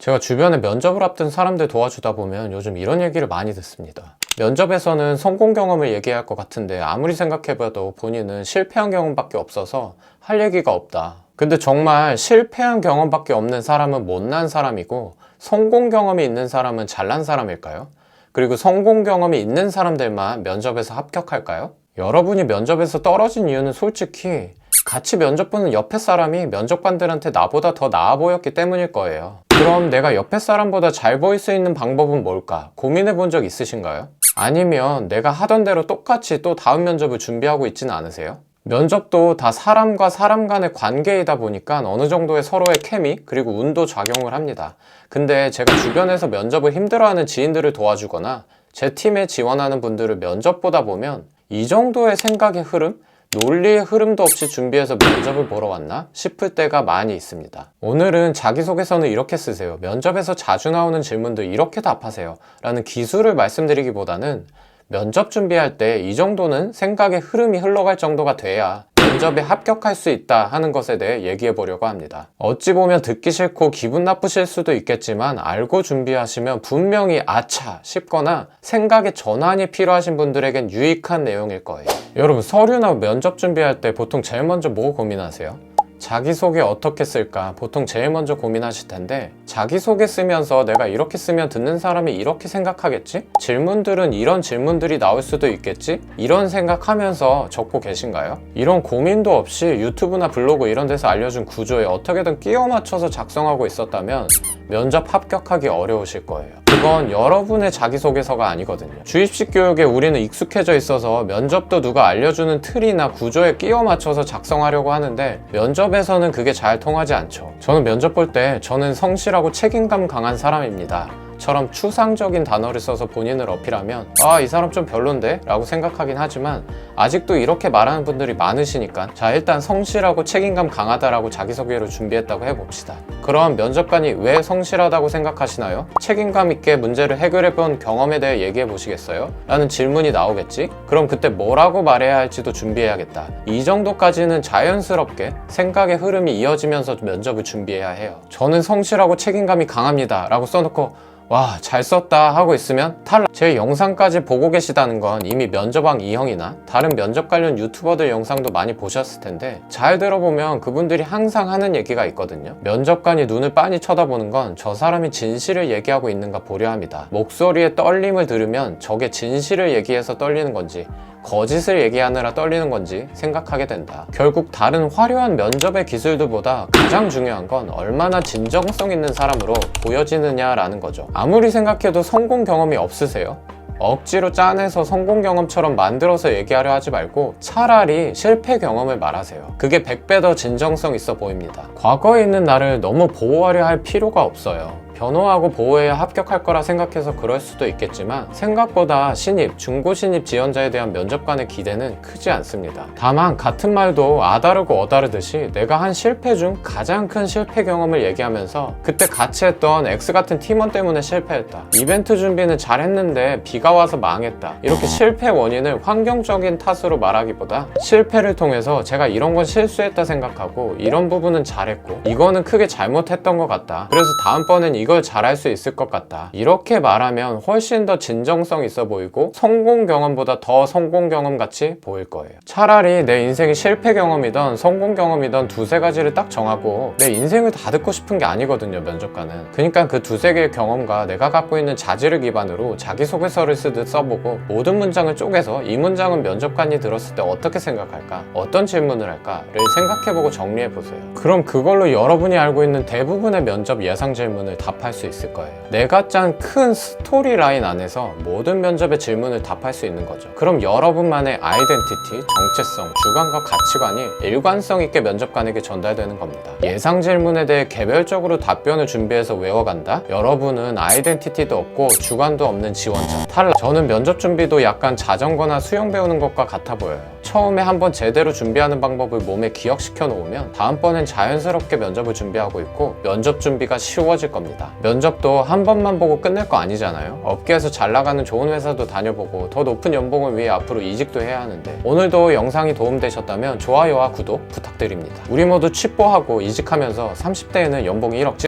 제가 주변에 면접을 앞둔 사람들 도와주다 보면 요즘 이런 얘기를 많이 듣습니다. 면접에서는 성공 경험을 얘기할 것 같은데 아무리 생각해봐도 본인은 실패한 경험밖에 없어서 할 얘기가 없다. 근데 정말 실패한 경험밖에 없는 사람은 못난 사람이고 성공 경험이 있는 사람은 잘난 사람일까요? 그리고 성공 경험이 있는 사람들만 면접에서 합격할까요? 여러분이 면접에서 떨어진 이유는 솔직히 같이 면접 보는 옆에 사람이 면접관들한테 나보다 더 나아 보였기 때문일 거예요. 그럼 내가 옆에 사람보다 잘 보일 수 있는 방법은 뭘까? 고민해 본 적 있으신가요? 아니면 내가 하던 대로 똑같이 또 다음 면접을 준비하고 있지는 않으세요? 면접도 다 사람과 사람 간의 관계이다 보니까 어느 정도의 서로의 케미 그리고 운도 작용을 합니다. 근데 제가 주변에서 면접을 힘들어하는 지인들을 도와주거나 제 팀에 지원하는 분들을 면접 보다 보면 이 정도의 생각의 흐름? 논리의 흐름도 없이 준비해서 면접을 보러 왔나 싶을 때가 많이 있습니다. 오늘은 자기소개서는 이렇게 쓰세요, 면접에서 자주 나오는 질문들 이렇게 답하세요 라는 기술을 말씀드리기보다는 면접 준비할 때 이 정도는 생각의 흐름이 흘러갈 정도가 돼야 면접에 합격할 수 있다 하는 것에 대해 얘기해 보려고 합니다. 어찌 보면 듣기 싫고 기분 나쁘실 수도 있겠지만 알고 준비하시면 분명히 아차 싶거나 생각의 전환이 필요하신 분들에겐 유익한 내용일 거예요. 여러분, 서류나 면접 준비할 때 보통 제일 먼저 뭐 고민하세요? 자기소개 어떻게 쓸까 보통 제일 먼저 고민하실 텐데, 자기소개 쓰면서 내가 이렇게 쓰면 듣는 사람이 이렇게 생각하겠지? 질문들은 이런 질문들이 나올 수도 있겠지? 이런 생각하면서 적고 계신가요? 이런 고민도 없이 유튜브나 블로그 이런 데서 알려준 구조에 어떻게든 끼워 맞춰서 작성하고 있었다면 면접 합격하기 어려우실 거예요. 그건 여러분의 자기소개서가 아니거든요. 주입식 교육에 우리는 익숙해져 있어서 면접도 누가 알려주는 틀이나 구조에 끼워 맞춰서 작성하려고 하는데 면접에서는 그게 잘 통하지 않죠. 저는 면접 볼 때 저는 성실하고 책임감 강한 사람입니다 처럼 추상적인 단어를 써서 본인을 어필하면 이 사람 좀 별론데? 라고 생각하긴 하지만 아직도 이렇게 말하는 분들이 많으시니까 자, 일단 성실하고 책임감 강하다라고 자기소개를 준비했다고 해봅시다. 그럼 면접관이 왜 성실하다고 생각하시나요? 책임감 있게 문제를 해결해본 경험에 대해 얘기해 보시겠어요? 라는 질문이 나오겠지? 그럼 그때 뭐라고 말해야 할지도 준비해야겠다. 이 정도까지는 자연스럽게 생각의 흐름이 이어지면서 면접을 준비해야 해요. 저는 성실하고 책임감이 강합니다 라고 써놓고 와, 잘 썼다 하고 있으면 탈락. 제 영상까지 보고 계시다는 건 이미 면접왕 이형이나 다른 면접 관련 유튜버들 영상도 많이 보셨을 텐데, 잘 들어보면 그분들이 항상 하는 얘기가 있거든요. 면접관이 눈을 빤히 쳐다보는 건 저 사람이 진실을 얘기하고 있는가 보려 합니다. 목소리의 떨림을 들으면 저게 진실을 얘기해서 떨리는 건지 거짓을 얘기하느라 떨리는 건지 생각하게 된다. 결국 다른 화려한 면접의 기술들보다 가장 중요한 건 얼마나 진정성 있는 사람으로 보여지느냐라는 거죠. 아무리 생각해도 성공 경험이 없으세요? 억지로 짜내서 성공 경험처럼 만들어서 얘기하려 하지 말고 차라리 실패 경험을 말하세요. 그게 100배 더 진정성 있어 보입니다. 과거에 있는 나를 너무 보호하려 할 필요가 없어요. 변호하고 보호해야 합격할 거라 생각해서 그럴 수도 있겠지만 생각보다 신입, 중고 신입 지원자에 대한 면접관의 기대는 크지 않습니다. 다만 같은 말도 아다르고 어다르듯이 내가 한 실패 중 가장 큰 실패 경험을 얘기하면서 그때 같이 했던 X 같은 팀원 때문에 실패했다, 이벤트 준비는 잘했는데 비가 와서 망했다, 이렇게 실패 원인을 환경적인 탓으로 말하기보다 실패를 통해서 제가 이런 건 실수했다 생각하고 이런 부분은 잘했고 이거는 크게 잘못했던 것 같다, 그래서 다음번엔 이걸 잘할 수 있을 것 같다, 이렇게 말하면 훨씬 더 진정성 있어 보이고 성공 경험보다 더 성공 경험 같이 보일 거예요. 차라리 내 인생이 실패 경험이든 성공 경험이든 두세 가지를 딱 정하고 내 인생을 다 듣고 싶은 게 아니거든요, 면접관은. 그러니까 그 두세 개의 경험과 내가 갖고 있는 자질을 기반으로 자기소개서를 쓰듯 써보고 모든 문장을 쪼개서 이 문장은 면접관이 들었을 때 어떻게 생각할까? 어떤 질문을 할까?를 생각해보고 정리해보세요. 그럼 그걸로 여러분이 알고 있는 대부분의 면접 예상 질문을 답할 수 있을 거예요. 내가 짠 큰 스토리 라인 안에서 모든 면접의 질문을 답할 수 있는 거죠. 그럼 여러분만의 아이덴티티, 정체성, 주관과 가치관이 일관성 있게 면접관에게 전달되는 겁니다. 예상 질문에 대해 개별적으로 답변을 준비해서 외워간다? 여러분은 아이덴티티도 없고 주관도 없는 지원자, 탈락. 저는 면접 준비도 약간 자전거나 수영 배우는 것과 같아 보여요. 처음에 한번 제대로 준비하는 방법을 몸에 기억시켜 놓으면 다음번엔 자연스럽게 면접을 준비하고 있고 면접 준비가 쉬워질 겁니다. 면접도 한 번만 보고 끝낼 거 아니잖아요. 업계에서 잘 나가는 좋은 회사도 다녀보고 더 높은 연봉을 위해 앞으로 이직도 해야 하는데, 오늘도 영상이 도움되셨다면 좋아요와 구독 부탁드립니다. 우리 모두 취뽀하고 이직하면서 30대에는 연봉 1억